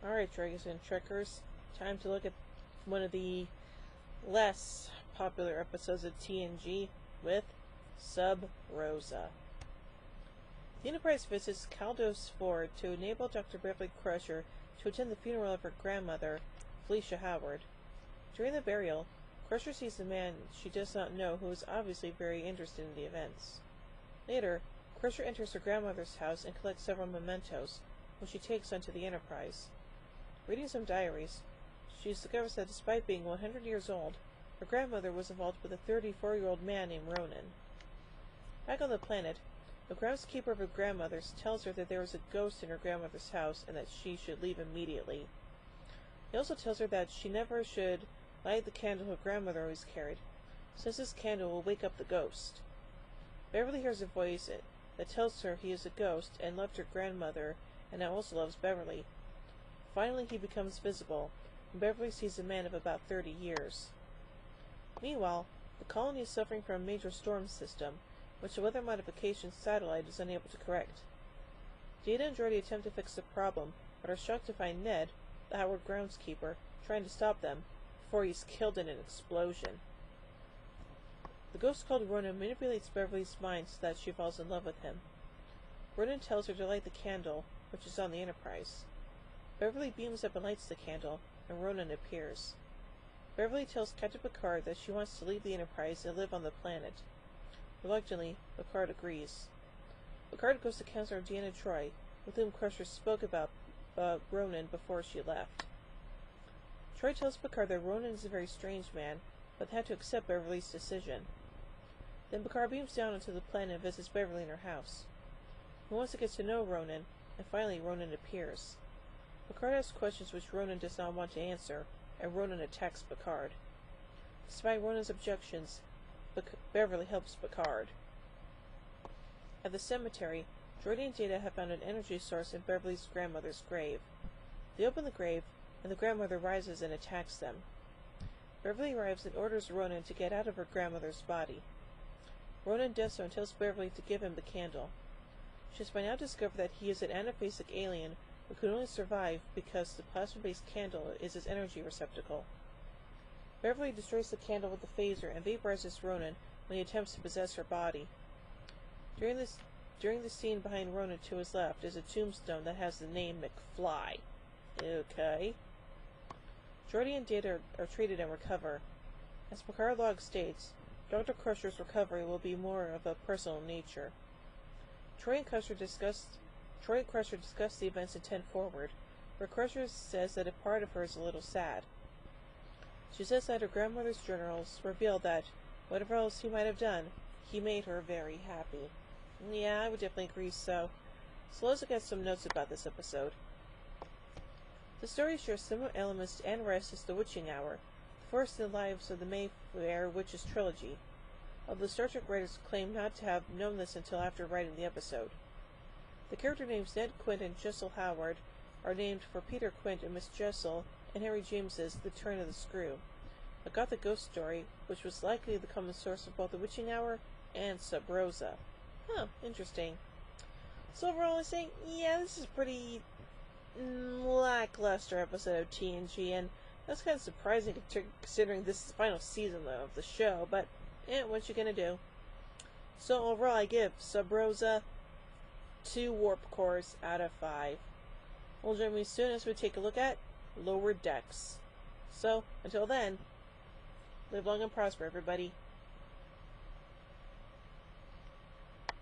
Alright, Dragons and Trekkers, time to look at one of the less popular episodes of TNG with Sub Rosa. The Enterprise visits Caldos Ford to enable Dr. Beverly Crusher to attend the funeral of her grandmother, Felicia Howard. During the burial, Crusher sees a man she does not know who is obviously very interested in the events. Later, Crusher enters her grandmother's house and collects several mementos, which she takes onto the Enterprise. Reading some diaries, she discovers that despite being 100 years old, her grandmother was involved with a 34-year-old man named Ronan. Back on the planet, the groundskeeper of her grandmother's tells her that there is a ghost in her grandmother's house and that she should leave immediately. He also tells her that she never should light the candle her grandmother always carried, since this candle will wake up the ghost. Beverly hears a voice that tells her he is a ghost and loved her grandmother and now also loves Beverly. Finally, he becomes visible, and Beverly sees a man of about 30 years. Meanwhile, the colony is suffering from a major storm system, which the weather modification satellite is unable to correct. Data and Geordi attempt to fix the problem, but are shocked to find Ned, the Howard groundskeeper, trying to stop them, before he is killed in an explosion. The ghost called Ronan manipulates Beverly's mind so that she falls in love with him. Ronan tells her to light the candle, which is on the Enterprise. Beverly beams up and lights the candle, and Ronan appears. Beverly tells Captain Picard that she wants to leave the Enterprise and live on the planet. Reluctantly, Picard agrees. Picard goes to Counselor Deanna Troi, with whom Crusher spoke about Ronan before she left. Troi tells Picard that Ronan is a very strange man, but had to accept Beverly's decision. Then Picard beams down onto the planet and visits Beverly in her house. He wants to get to know Ronan, and finally Ronan appears. Picard asks questions which Ronan does not want to answer, and Ronan attacks Picard. Despite Ronan's objections, Beverly helps Picard. At the cemetery, Geordi and Data have found an energy source in Beverly's grandmother's grave. They open the grave, and the grandmother rises and attacks them. Beverly arrives and orders Ronan to get out of her grandmother's body. Ronan does so and tells Beverly to give him the candle. She has by now discovered that he is an anaphasic alien who can only survive because the plasma-based candle is his energy receptacle. Beverly destroys the candle with the phaser and vaporizes Ronan when he attempts to possess her body. During the scene behind Ronan to his left is a tombstone that has the name McFly. Okay. Geordi and Data are treated and recover. As Picard log states, Dr. Crusher's recovery will be more of a personal nature. Troi and Crusher discuss the events in 10 Forward, where Crusher says that a part of her is a little sad. She says that her grandmother's journals reveal that, whatever else he might have done, he made her very happy. Yeah, I would definitely agree so. So let's look at some notes about this episode. The story shares similar elements to Anne Rice's The Witching Hour, the first in the lives of the Mayfair Witches trilogy, although Star Trek writers claim not to have known this until after writing the episode. The character names Ned Quint and Jessel Howard are named for Peter Quint and Miss Jessel and Harry James's The Turn of the Screw, a gothic ghost story which was likely the common source of both The Witching Hour and Sub Rosa. Huh, interesting. So overall I say, yeah, this is a pretty lackluster episode of TNG, and that's kind of surprising considering this is the final season of the show, but what you gonna do? So overall I give Sub Rosa 2 warp cores out of 5. Well, join me soon as we take a look at Lower Decks. So, until then, live long and prosper, everybody.